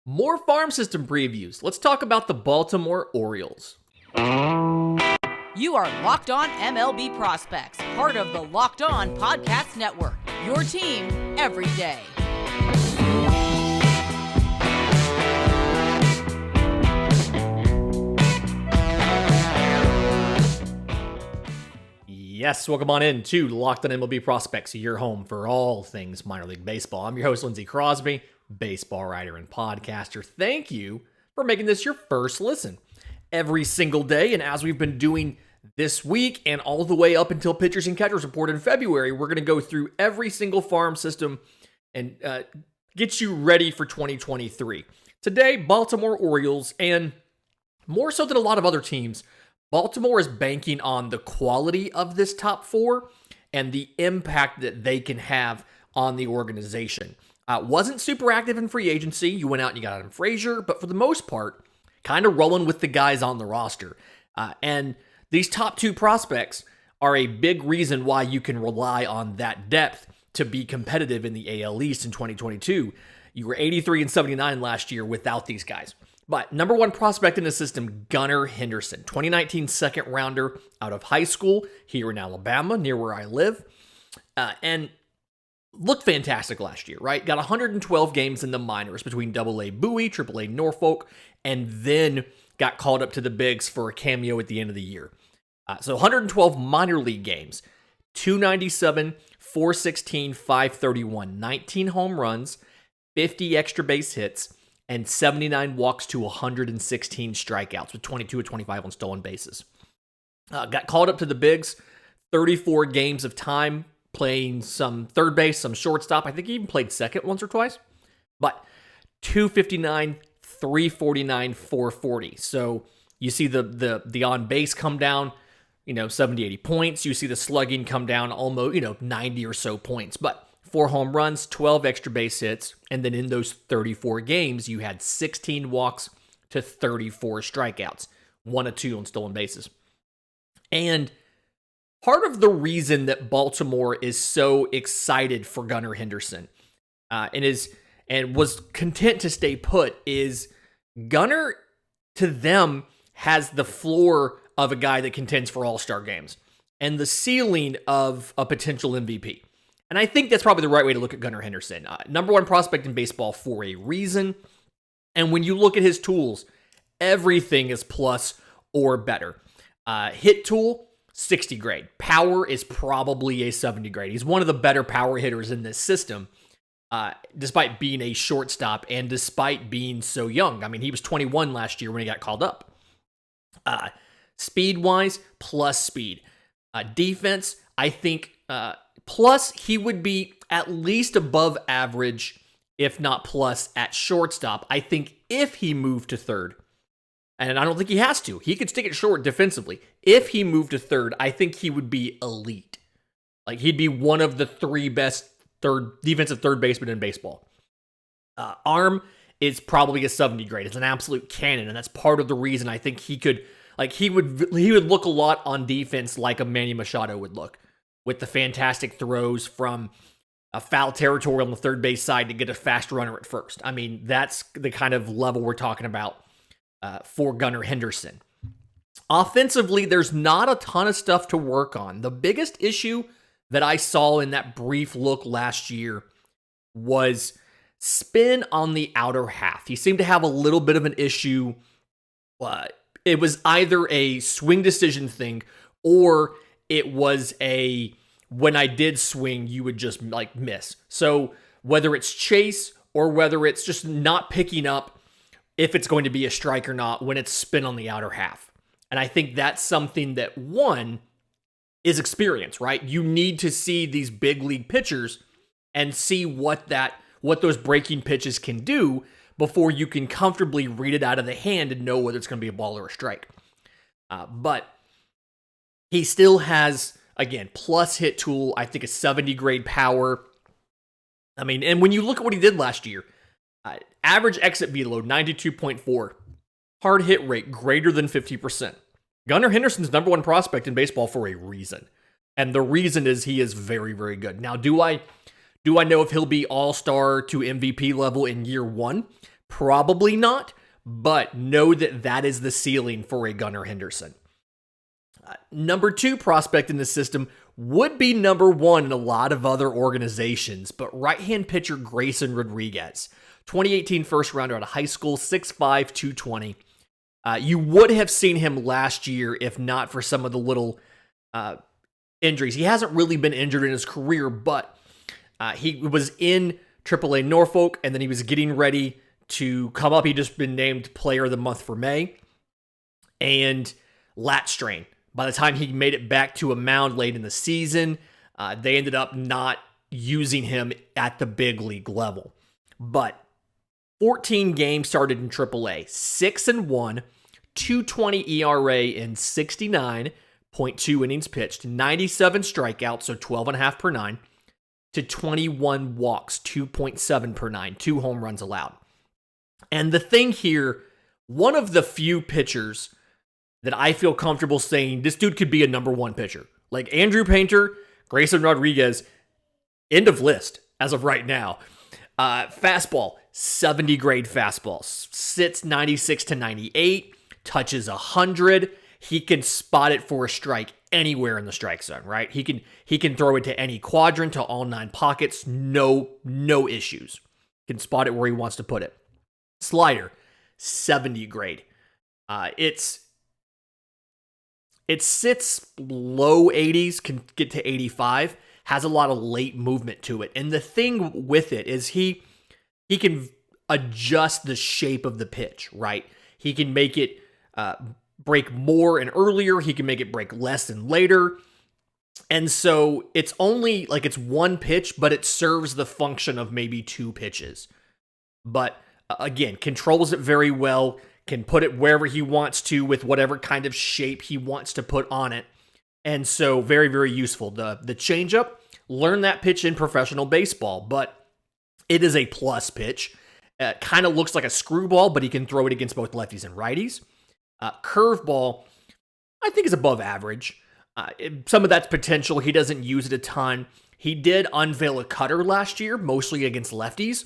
More farm system previews. Let's talk about the Baltimore Orioles. You are Locked On MLB Prospects, part of the Locked On Podcast Network. Your team every day. Yes, welcome on in to Locked On MLB Prospects, your home for all things minor league baseball. I'm your host, Lindsey Crosby, baseball writer and podcaster. Thank you for making this your first listen every single day. And as we've been doing this week and all the way up until pitchers and catchers report in February, we're going to go through every single farm system and get you ready for 2023. Today, Baltimore Orioles, and more so than a lot of other teams, Baltimore is banking on the quality of this top four and the impact that they can have on the organization. Wasn't super active in free agency. You went out and you got Adam Frazier, but for the most part, kind of rolling with the guys on the roster. And these top two prospects are a big reason why you can rely on that depth to be competitive in the AL East in 2022. You were 83 and 79 last year without these guys. But number one prospect in the system, Gunnar Henderson, 2019 second rounder out of high school here in Alabama, near where I live, and looked fantastic last year, right? Got 112 games in the minors between AA Bowie, AAA Norfolk, and then got called up to the bigs for a cameo at the end of the year. So 112 minor league games, 297, 416, 531, 19 home runs, 50 extra base hits, and 79 walks to 116 strikeouts with 22 of 25 on stolen bases. Got called up to the bigs, 34 games of time playing some third base, some shortstop. I think he even played second once or twice. But 259, 349, 440. So you see the on base come down, 70, 80 points. You see the slugging come down almost, 90 or so points. But 4 home runs, 12 extra base hits, and then in those 34 games, you had 16 walks to 34 strikeouts, 1 of 2 on stolen bases. And part of the reason that Baltimore is so excited for Gunnar Henderson and was content to stay put is Gunnar, to them, has the floor of a guy that contends for all-star games and the ceiling of a potential MVP. And I think that's probably the right way to look at Gunnar Henderson. Number one prospect in baseball for a reason. And when you look at his tools, everything is plus or better. Hit tool, 60 grade. Power is probably a 70 grade. He's one of the better power hitters in this system, despite being a shortstop and despite being so young. I mean, he was 21 last year when he got called up. Speed-wise, plus speed. Defense, I think... plus, he would be at least above average, if not plus, at shortstop. I think if he moved to third, and I don't think he has to. He could stick it short defensively. If he moved to third, I think he would be elite. Like, he'd be one of the 3 best defensive third basemen in baseball. Arm is probably a 70 grade. It's an absolute cannon, and that's part of the reason I think he could, he would look a lot on defense like a Manny Machado would look, with the fantastic throws from a foul territory on the third base side to get a fast runner at first. I mean, that's the kind of level we're talking about for Gunnar Henderson. Offensively, there's not a ton of stuff to work on. The biggest issue that I saw in that brief look last year was spin on the outer half. He seemed to have a little bit of an issue. It was either a swing decision thing or it was when I did swing, you would just miss. So whether it's chase or whether it's just not picking up if it's going to be a strike or not when it's spin on the outer half. And I think that's something that, one, is experience, right? You need to see these big league pitchers and see what those breaking pitches can do before you can comfortably read it out of the hand and know whether it's going to be a ball or a strike. But he still has, again, plus hit tool, I think a 70 grade power. I mean, and when you look at what he did last year, average exit velo, 92.4. Hard hit rate, greater than 50%. Gunnar Henderson's number one prospect in baseball for a reason. And the reason is he is very, very good. Now, do I know if he'll be all-star to MVP level in year one? Probably not, but know that that is the ceiling for a Gunnar Henderson. Number 2 prospect in the system would be number 1 in a lot of other organizations, but right-hand pitcher Grayson Rodriguez, 2018 first rounder out of high school, 6'5", 220. You would have seen him last year if not for some of the little injuries. He hasn't really been injured in his career, but he was in AAA Norfolk, and then he was getting ready to come up. He just been named Player of the Month for May, and lat strain. By the time he made it back to a mound late in the season, they ended up not using him at the big league level. But 14 games started in AAA, 6-1, 2.20 ERA in 69.2 innings pitched, 97 strikeouts, so 12.5 per 9, to 21 walks, 2.7 per 9, 2 home runs allowed. And the thing here, one of the few pitchers that I feel comfortable saying this dude could be a number 1 pitcher. Like Andrew Painter, Grayson Rodriguez, end of list as of right now. Fastball, 70 grade fastball, sits 96 to 98, touches 100. He can spot it for a strike anywhere in the strike zone, right? He can throw it to any quadrant, to all 9 pockets, no issues. Can spot it where he wants to put it. Slider, 70 grade. It sits low 80s, can get to 85, has a lot of late movement to it. And the thing with it is he can adjust the shape of the pitch, right? He can make it break more and earlier. He can make it break less and later. And so it's only like it's 1 pitch, but it serves the function of maybe 2 pitches. But again, controls it very well. Can put it wherever he wants to with whatever kind of shape he wants to put on it. And so very, very useful. The changeup, learn that pitch in professional baseball, but it is a plus pitch. Kind of looks like a screwball, but he can throw it against both lefties and righties. Curveball, I think is above average. Some of that's potential. He doesn't use it a ton. He did unveil a cutter last year, mostly against lefties.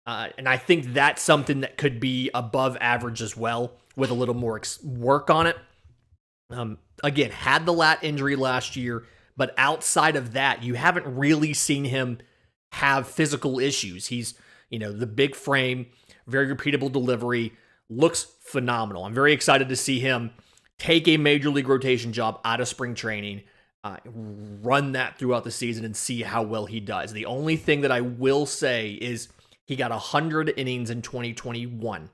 And I think that's something that could be above average as well with a little more work on it. Again, had the lat injury last year, but outside of that, you haven't really seen him have physical issues. He's, the big frame, very repeatable delivery, looks phenomenal. I'm very excited to see him take a major league rotation job out of spring training, run that throughout the season and see how well he does. The only thing that I will say is he got 100 innings in 2021.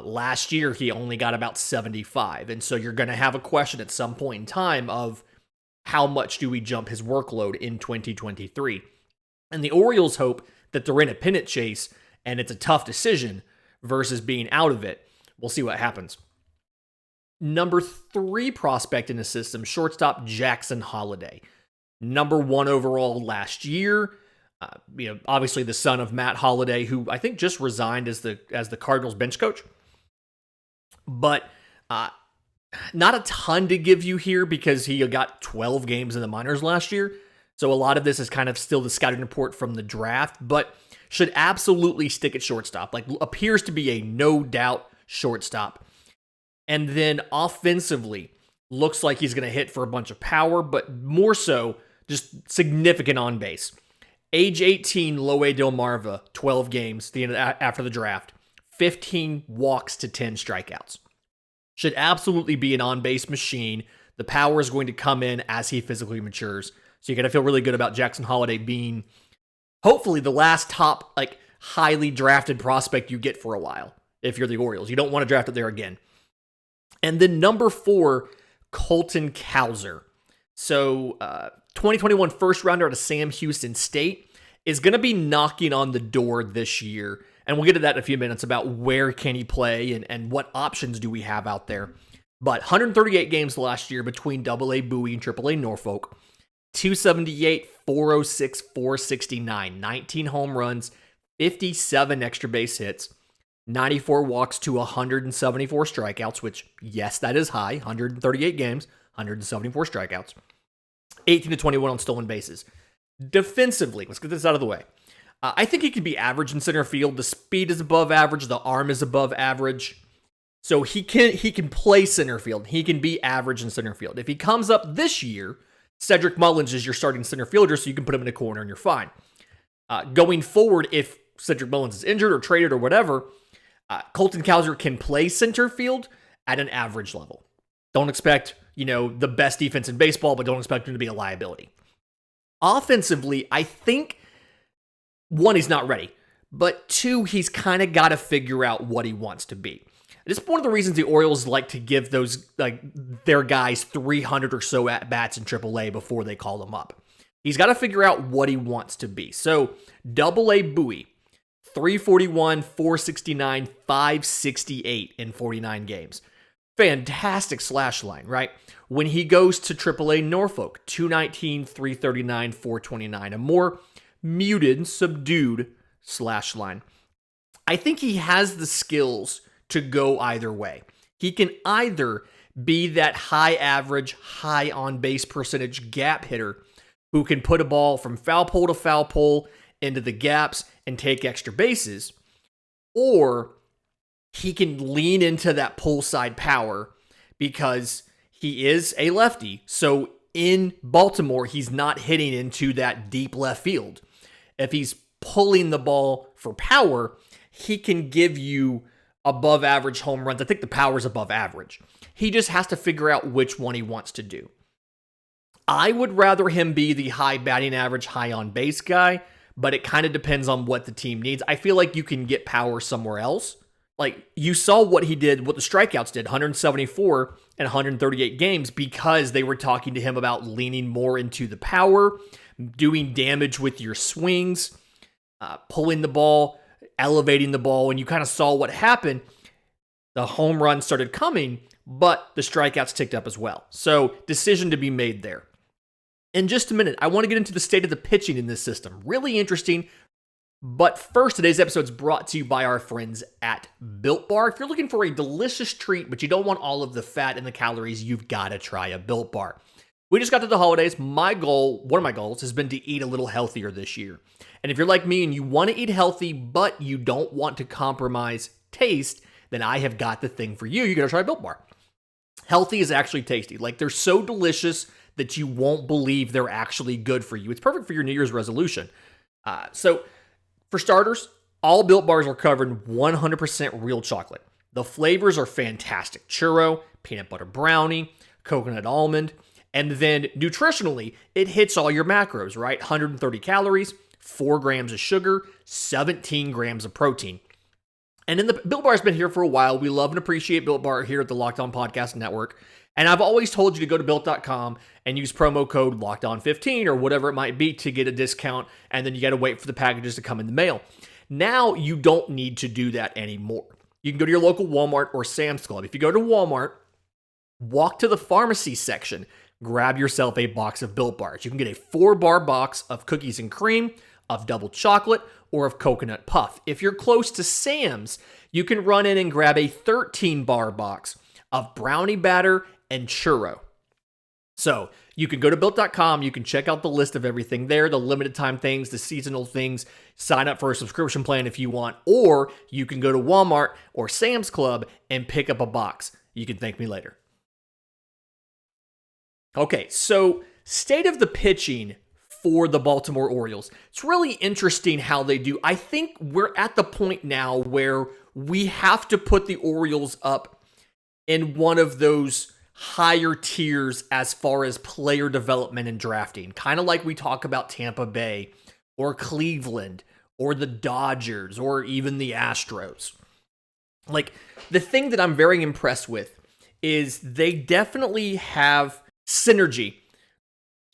Last year, he only got about 75. And so you're going to have a question at some point in time of how much do we jump his workload in 2023? And the Orioles hope that they're in a pennant chase and it's a tough decision versus being out of it. We'll see what happens. Number 3 prospect in the system, shortstop Jackson Holliday. Number 1 overall last year. Obviously the son of Matt Holliday, who I think just resigned as the Cardinals bench coach. But not a ton to give you here because he got 12 games in the minors last year. So a lot of this is kind of still the scouting report from the draft, but should absolutely stick at shortstop. Like, appears to be a no doubt shortstop. And then offensively, looks like he's going to hit for a bunch of power, but more so just significant on base. Age 18, Loe Delmarva, 12 games after the draft, 15 walks to 10 strikeouts. Should absolutely be an on-base machine. The power is going to come in as he physically matures. So you got to feel really good about Jackson Holliday being hopefully the last top, highly drafted prospect you get for a while if you're the Orioles. You don't want to draft it there again. And then number 4, Colton Cowser. So 2021 first rounder out of Sam Houston State is going to be knocking on the door this year. And we'll get to that in a few minutes about where can he play and what options do we have out there. But 138 games last year between AA Bowie and AAA Norfolk. 278, 406, 469, 19 home runs, 57 extra base hits, 94 walks to 174 strikeouts, which, yes, that is high. 138 games, 174 strikeouts. 18 to 21 on stolen bases. Defensively, let's get this out of the way. I think he could be average in center field. The speed is above average. The arm is above average. So he can play center field. He can be average in center field. If he comes up this year, Cedric Mullins is your starting center fielder, so you can put him in a corner and you're fine. Going forward, if Cedric Mullins is injured or traded or whatever, Colton Cowser can play center field at an average level. Don't expect, the best defense in baseball, but don't expect him to be a liability. Offensively, I think, one, he's not ready, but two, he's kind of got to figure out what he wants to be. This is one of the reasons the Orioles like to give their guys 300 or so at-bats in AAA before they call them up. He's got to figure out what he wants to be. So, AA Bowie, 341, 469, 568 in 49 games. Fantastic slash line, right? When he goes to AAA Norfolk, 219, 339, 429. A more muted, subdued slash line. I think he has the skills to go either way. He can either be that high average, high on base percentage gap hitter who can put a ball from foul pole into the gaps and take extra bases, or he can lean into that pull side power because he is a lefty. So in Baltimore, he's not hitting into that deep left field. If he's pulling the ball for power, he can give you above average home runs. I think the power is above average. He just has to figure out which one he wants to do. I would rather him be the high batting average, high on base guy, but it kind of depends on what the team needs. I feel like you can get power somewhere else. Like, you saw what he did, what the strikeouts did, 174 and 138 games, because they were talking to him about leaning more into the power, doing damage with your swings, pulling the ball, elevating the ball, and you kind of saw what happened. The home runs started coming, but the strikeouts ticked up as well. So, decision to be made there. In just a minute, I want to get into the state of the pitching in this system. Really interesting. But first, today's episode is brought to you by our friends at Built Bar. If you're looking for a delicious treat, but you don't want all of the fat and the calories, you've got to try a Built Bar. We just got to the holidays. One of my goals has been to eat a little healthier this year. And if you're like me and you want to eat healthy, but you don't want to compromise taste, then I have got the thing for you. You got to try Built Bar. Healthy is actually tasty. Like, they're so delicious that you won't believe they're actually good for you. It's perfect for your New Year's resolution. So for starters, all Built Bars are covered in 100% real chocolate. The flavors are fantastic. Churro, peanut butter brownie, coconut almond, and then nutritionally, it hits all your macros, right? 130 calories, 4 grams of sugar, 17 grams of protein. And then the Built Bar has been here for a while. We love and appreciate Built Bar here at the Locked On Podcast Network. And I've always told you to go to Built.com and use promo code LOCKEDON15 or whatever it might be to get a discount, and then you got to wait for the packages to come in the mail. Now you don't need to do that anymore. You can go to your local Walmart or Sam's Club. If you go to Walmart, walk to the pharmacy section, grab yourself a box of Built Bars. You can get a 4-bar box of cookies and cream, of double chocolate, or of coconut puff. If you're close to Sam's, you can run in and grab a 13-bar box of brownie batter and churro. So you can go to Built.com, you can check out the list of everything there, the limited time things, the seasonal things, sign up for a subscription plan if you want, or you can go to Walmart or Sam's Club and pick up a box. You can thank me later. Okay, so state of the pitching for the Baltimore Orioles. It's really interesting how they do. I think we're at the point now where we have to put the Orioles up in one of those higher tiers as far as player development and drafting. Kind of like we talk about Tampa Bay or Cleveland or the Dodgers or even the Astros. Like, the thing that I'm very impressed with is they definitely have synergy.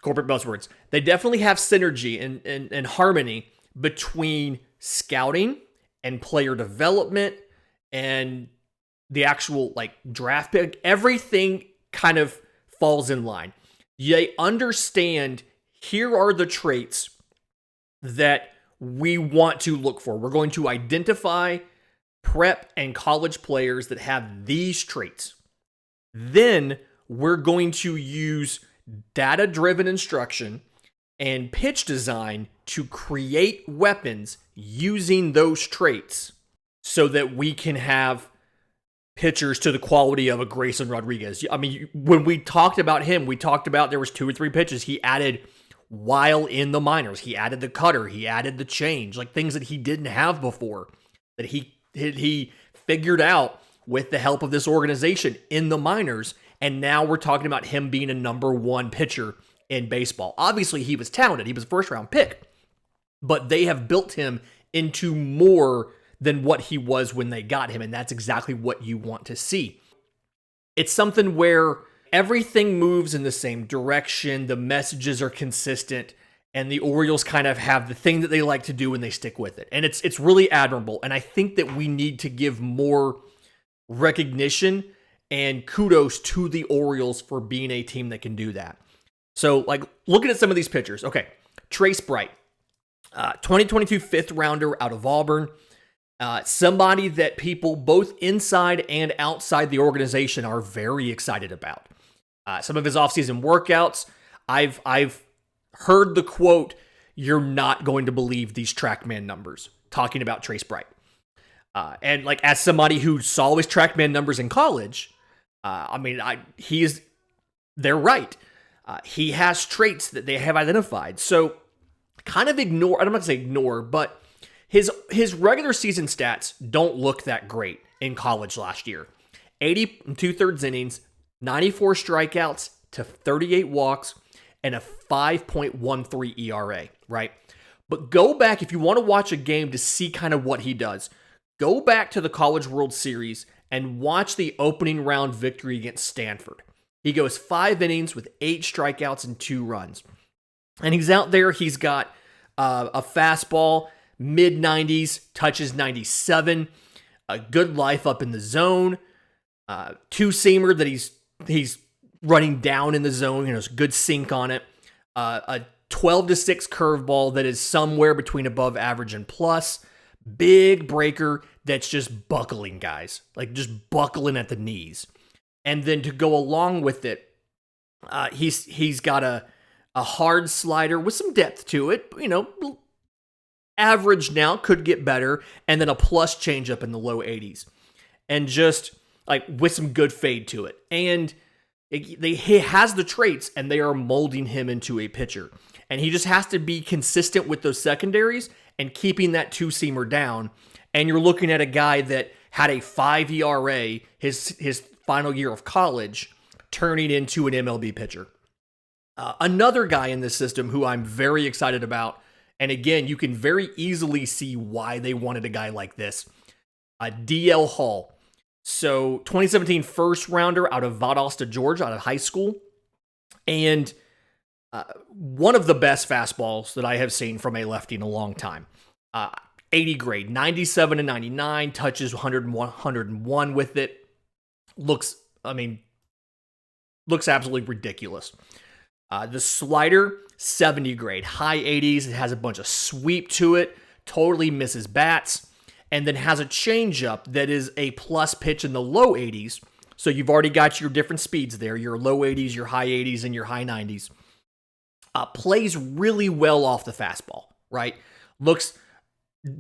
Corporate buzzwords. They definitely have synergy and harmony between scouting and player development and the actual draft pick. Everything kind of falls in line. They understand, here are the traits that we want to look for. We're going to identify prep and college players that have these traits. Then we're going to use data-driven instruction and pitch design to create weapons using those traits so that we can have pitchers to the quality of a Grayson Rodriguez. I mean, when we talked about him, we talked about there was 2 or 3 pitches he added while in the minors. He added the cutter, he added the change, like things that he didn't have before, that he figured out with the help of this organization in the minors. And now we're talking about him being a number 1 pitcher in baseball. Obviously, he was talented. He was a first-round pick. But they have built him into more than what he was when they got him, and that's exactly what you want to see. It's something where everything moves in the same direction, the messages are consistent, and the Orioles kind of have the thing that they like to do and they stick with it. And it's really admirable, and I think that we need to give more recognition and kudos to the Orioles for being a team that can do that. So, like, looking at some of these pitchers. Okay, Trace Bright, 2022 fifth rounder out of Auburn. Somebody that people both inside and outside the organization are very excited about. Some of his offseason workouts, I've heard the quote, "You're not going to believe these TrackMan numbers," talking about Trace Bright. And like, as somebody who saw his TrackMan numbers in college, they're right. He has traits that they have identified. So kind of ignore, I'm not going to say ignore, but his regular season stats don't look that great in college last year. 80 2/3 innings, 94 strikeouts to 38 walks, and a 5.13 ERA, right? But go back, if you want to watch a game to see kind of what he does, go back to the College World Series and watch the opening round victory against Stanford. He goes 5 innings with 8 strikeouts and 2 runs. And he's out there, he's got a fastball, mid-90s, touches 97, a good life up in the zone, 2-seamer that he's running down in the zone, it's good sink on it, a 12-6 curveball that is somewhere between above average and plus, big breaker that's just buckling guys, like just buckling at the knees. And then to go along with it, he's got a hard slider with some depth to it, average now, could get better, and then a plus changeup in the low 80s. And just like with some good fade to it. And he has the traits, and they are molding him into a pitcher. And he just has to be consistent with those secondaries and keeping that 2-seamer down. And you're looking at a guy that had a 5 ERA his final year of college, turning into an MLB pitcher. Another guy in this system who I'm very excited about, and again, you can very easily see why they wanted a guy like this, DL Hall. So 2017 first rounder out of Valdosta, Georgia, out of high school. And one of the best fastballs that I have seen from a lefty in a long time. 80 grade, 97 and 99, touches 101 with it. Looks absolutely ridiculous. The slider, 70 grade, high 80s. It has a bunch of sweep to it, totally misses bats, and then has a changeup that is a plus pitch in the low 80s. So you've already got your different speeds there, your low 80s, your high 80s, and your high 90s. Plays really well off the fastball, right? Looks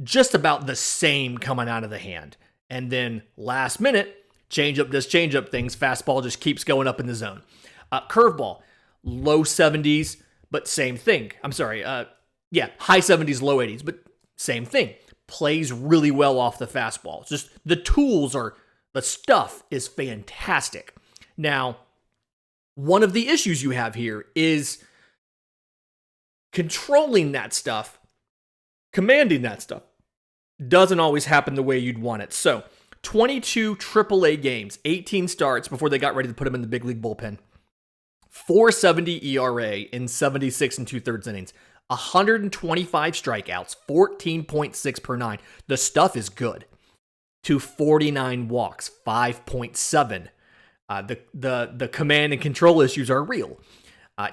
just about the same coming out of the hand. And then last minute, changeup does changeup things. Fastball just keeps going up in the zone. Curveball, low 70s, but same thing. High 70s, low 80s, but same thing. Plays really well off the fastball. It's just the stuff is fantastic. Now, one of the issues you have here is controlling that stuff, commanding that stuff, doesn't always happen the way you'd want it. So, 22 AAA games, 18 starts before they got ready to put him in the big league bullpen. 4.70 ERA in 76 and 2/3 innings. 125 strikeouts, 14.6 per 9. The stuff is good. To 49 walks, 5.7. The command and control issues are real.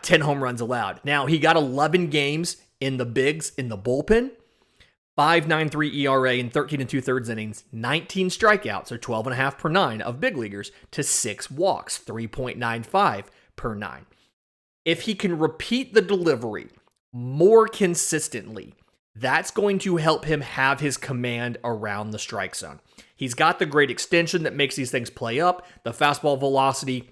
10 home runs allowed. Now, he got 11 games in the bigs in the bullpen. 5.93 ERA in 13 and 2/3 innings, 19 strikeouts, or 12.5 per 9 of big leaguers, to 6 walks, 3.95 per 9. If he can repeat the delivery more consistently, that's going to help him have his command around the strike zone. He's got the great extension that makes these things play up. The fastball velocity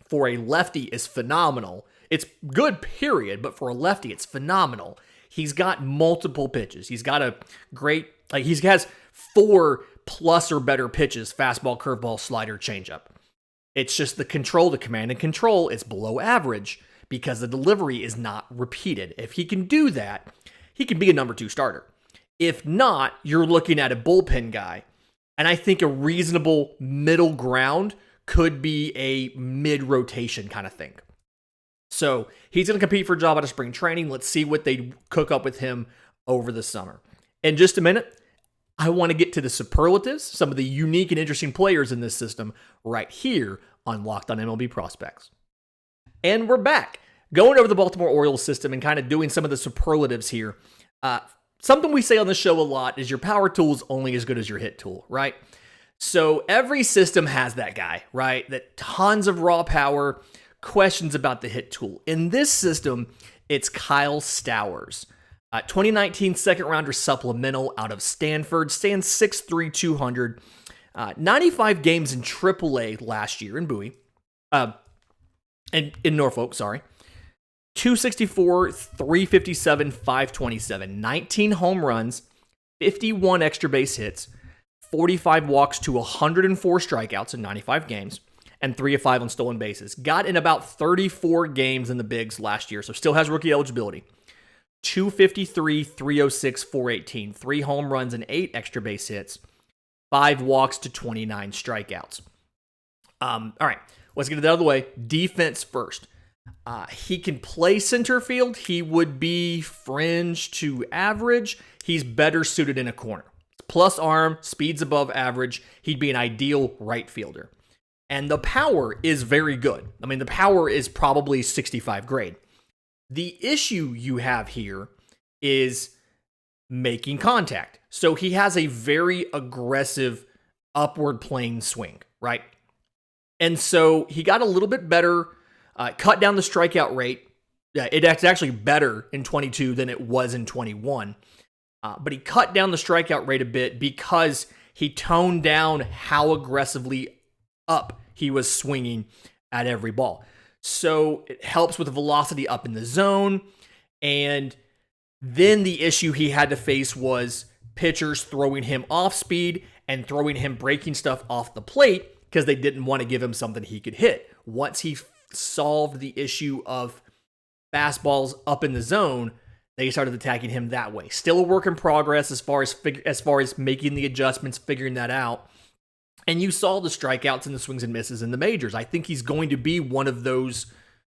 for a lefty is phenomenal. It's good, period, but for a lefty, it's phenomenal. He's got multiple pitches. He's got a great, he has 4 plus or better pitches: fastball, curveball, slider, changeup. It's just the control, the command and control is below average because the delivery is not repeated. If he can do that, he can be a number 2 starter. If not, you're looking at a bullpen guy. And I think a reasonable middle ground could be a mid-rotation kind of thing. So he's going to compete for a job out of spring training. Let's see what they cook up with him over the summer. In just a minute, I want to get to the superlatives, some of the unique and interesting players in this system right here on Locked on MLB Prospects. And we're back, going over the Baltimore Orioles system and kind of doing some of the superlatives here. Something we say on the show a lot is your power tool is only as good as your hit tool, right? So every system has that guy, right? That tons of raw power, questions about the hit tool. In this system, it's Kyle Stowers. 2019 second rounder supplemental out of Stanford, stands 6'3", 200, 95 games in AAA last year in Bowie, in Norfolk, sorry. 264, 357, 527, 19 home runs, 51 extra base hits, 45 walks to 104 strikeouts in 95 games, and 3 of 5 on stolen bases. Got in about 34 games in the bigs last year, so still has rookie eligibility. 253, 306, 418, 3 home runs and 8 extra base hits, 5 walks to 29 strikeouts. All right, let's get it out of the way. Defense first. He can play center field. He would be fringe to average. He's better suited in a corner. Plus arm, speed's above average. He'd be an ideal right fielder. And the power is very good. I mean, the power is probably 65 grade. The issue you have here is making contact. So he has a very aggressive upward plane swing, right? And so he got a little bit better, cut down the strikeout rate. It's actually better in 22 than it was in 21. But he cut down the strikeout rate a bit because he toned down how aggressively up he was swinging at every ball. So it helps with the velocity up in the zone. And then the issue he had to face was pitchers throwing him off speed and throwing him breaking stuff off the plate because they didn't want to give him something he could hit. Once he solved the issue of fastballs up in the zone, they started attacking him that way. Still a work in progress as far as making the adjustments, figuring that out. And you saw the strikeouts and the swings and misses in the majors. I think he's going to be one of those.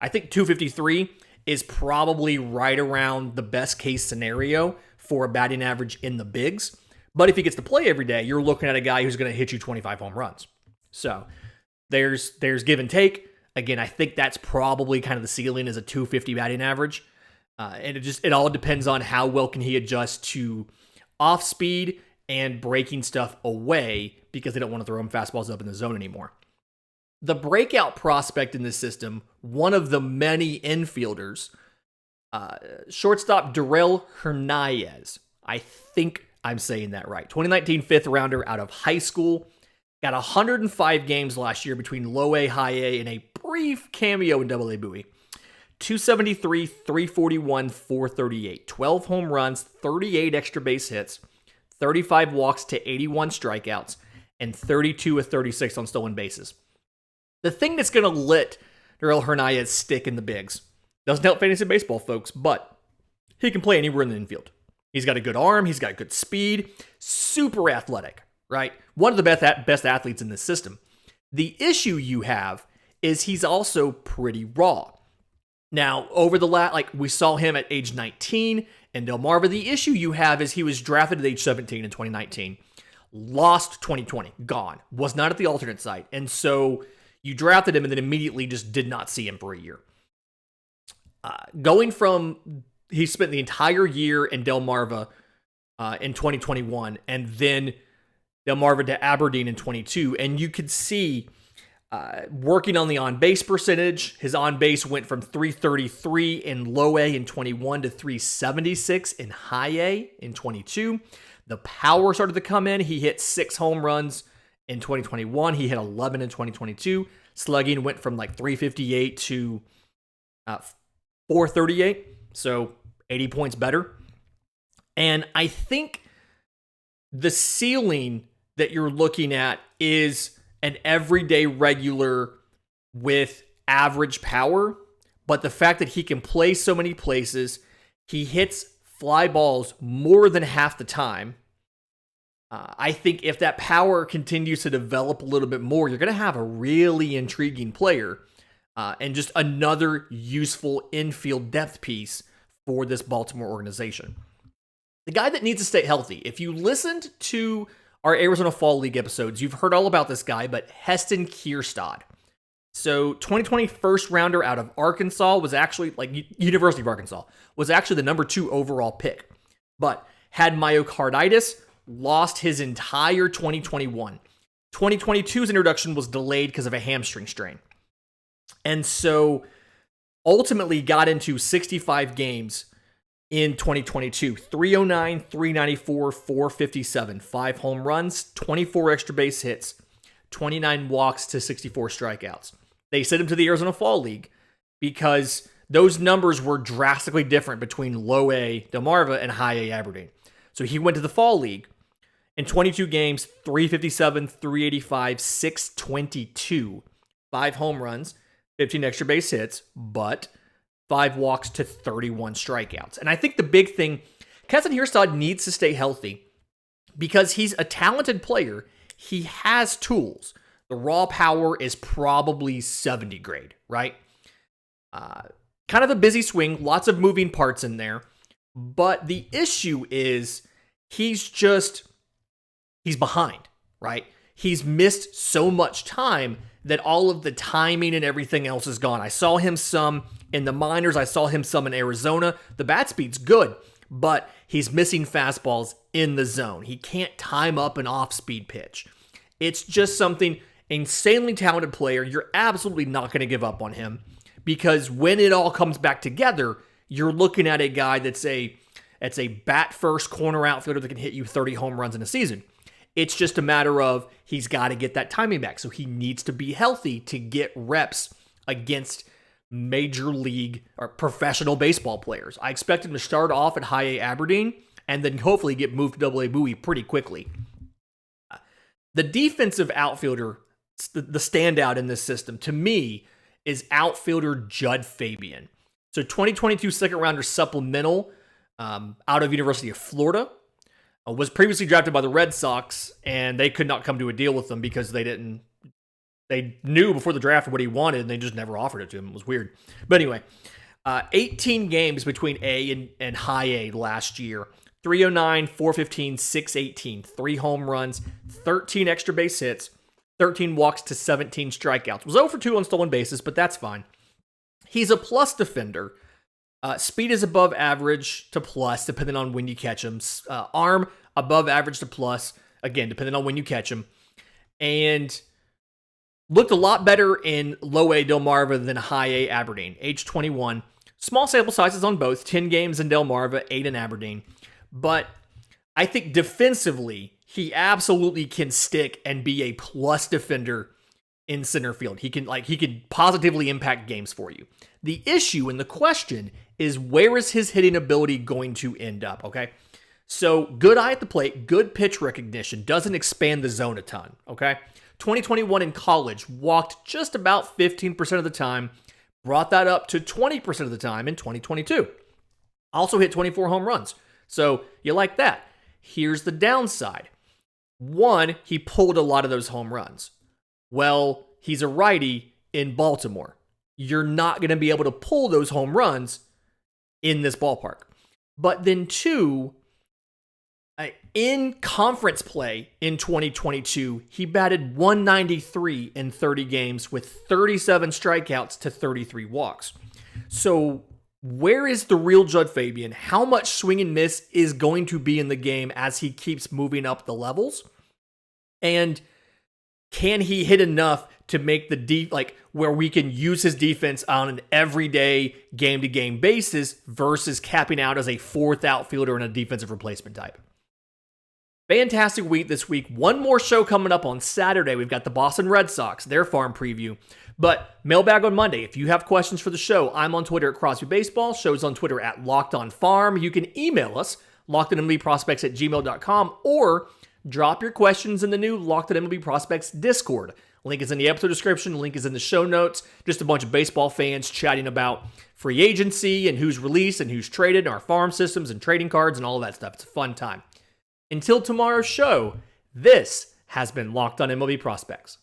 I think 253 is probably right around the best case scenario for a batting average in the bigs. But if he gets to play every day, you're looking at a guy who's going to hit you 25 home runs. So there's give and take. Again, I think that's probably kind of the ceiling is a 250 batting average. And it all depends on how well can he adjust to off speed and breaking stuff away because they don't want to throw him fastballs up in the zone anymore. The breakout prospect in this system, one of the many infielders, shortstop Darrell Hernaiz. I think I'm saying that right. 2019 fifth rounder out of high school. Got 105 games last year between low A, high A, and a brief cameo in Double A Bowie. 273, 341, 438. 12 home runs, 38 extra base hits, 35 walks to 81 strikeouts, and 32 of 36 on stolen bases. The thing that's going to let Darrell Hernaiz stick in the bigs doesn't help fantasy baseball, folks, but he can play anywhere in the infield. He's got a good arm. He's got good speed. Super athletic, right? One of the best athletes in this system. The issue you have is he's also pretty raw. Now, over the we saw him at age 19 in Delmarva. The issue you have is he was drafted at age 17 in 2019. Lost 2020. Gone. Was not at the alternate site. And so you drafted him and then immediately just did not see him for a year. Going from, he spent the entire year in Delmarva in 2021 and then Delmarva to Aberdeen in 22. And you could see Working on the on-base percentage, his on-base went from 333 in low A in 21 to 376 in high A in 22. The power started to come in. He hit 6 home runs in 2021. He hit 11 in 2022. Slugging went from like 358 to 438, so 80 points better. And I think the ceiling that you're looking at is an everyday regular with average power, but the fact that he can play so many places, he hits fly balls more than half the time. I think if that power continues to develop a little bit more, you're going to have a really intriguing player and just another useful infield depth piece for this Baltimore organization. The guy that needs to stay healthy, if you listened to our Arizona Fall League episodes, you've heard all about this guy, but Heston Kjerstad. So 2020 first rounder out of Arkansas was actually, University of Arkansas, was actually the number 2 overall pick, but had myocarditis, lost his entire 2021. 2022's introduction was delayed because of a hamstring strain. And so ultimately got into 65 games in 2022, 309, 394, 457, 5 home runs, 24 extra base hits, 29 walks to 64 strikeouts. They sent him to the Arizona Fall League because those numbers were drastically different between low A Delmarva and high A Aberdeen. So he went to the Fall League. In 22 games, 357, 385, 622, 5 home runs, 15 extra base hits, but 5 walks to 31 strikeouts. And I think the big thing, Heston Kjerstad needs to stay healthy because he's a talented player. He has tools. The raw power is probably 70 grade, right? Kind of a busy swing, lots of moving parts in there. But the issue is he's behind, right? He's missed so much time that all of the timing and everything else is gone. I saw him some in the minors. I saw him some in Arizona. The bat speed's good, but he's missing fastballs in the zone. He can't time up an off-speed pitch. It's just something, insanely talented player. You're absolutely not going to give up on him because when it all comes back together, you're looking at a guy that's a bat-first corner outfielder that can hit you 30 home runs in a season. It's just a matter of he's got to get that timing back. So he needs to be healthy to get reps against major league or professional baseball players. I expect him to start off at high A Aberdeen and then hopefully get moved to double A Bowie pretty quickly. The defensive outfielder, the standout in this system to me is outfielder Judd Fabian. So 2022 second rounder supplemental out of University of Florida. Was previously drafted by the Red Sox, and they could not come to a deal with him because they knew before the draft what he wanted, and they just never offered it to him. It was weird. But anyway, 18 games between A and high A last year. 309, 415, 618, 3 home runs, 13 extra base hits, 13 walks to 17 strikeouts. Was 0 for 2 on stolen bases, but that's fine. He's a plus defender. Speed is above average to plus, depending on when you catch him. Arm above average to plus, again, depending on when you catch him. And looked a lot better in low A Delmarva than high A Aberdeen. Age 21. Small sample sizes on both. 10 games in Delmarva, 8 in Aberdeen. But I think defensively, he absolutely can stick and be a plus defender in center field. He can positively impact games for you. The issue and the question is, where is his hitting ability going to end up, okay? So, good eye at the plate, good pitch recognition, doesn't expand the zone a ton, okay? 2021 in college, walked just about 15% of the time, brought that up to 20% of the time in 2022. Also hit 24 home runs. So, you like that. Here's the downside. One, he pulled a lot of those home runs. Well, he's a righty in Baltimore. You're not going to be able to pull those home runs in this ballpark. But then two, in conference play in 2022, he batted 193 in 30 games with 37 strikeouts to 33 walks. So where is the real Judd Fabian? How much swing and miss is going to be in the game as he keeps moving up the levels? And can he hit enough to make where we can use his defense on an everyday game-to-game basis versus capping out as a fourth outfielder and a defensive replacement type. Fantastic week this week. One more show coming up on Saturday. We've got the Boston Red Sox, their farm preview. But mailbag on Monday. If you have questions for the show, I'm on Twitter at Crosby Baseball. Show's on Twitter at Locked On Farm. You can email us, lockedonmlbprospects@gmail.com, or drop your questions in the new Locked On MLB Prospects Discord. Link is in the episode description. Link is in the show notes. Just a bunch of baseball fans chatting about free agency and who's released and who's traded, and our farm systems and trading cards and all of that stuff. It's a fun time. Until tomorrow's show, this has been Locked On MLB Prospects.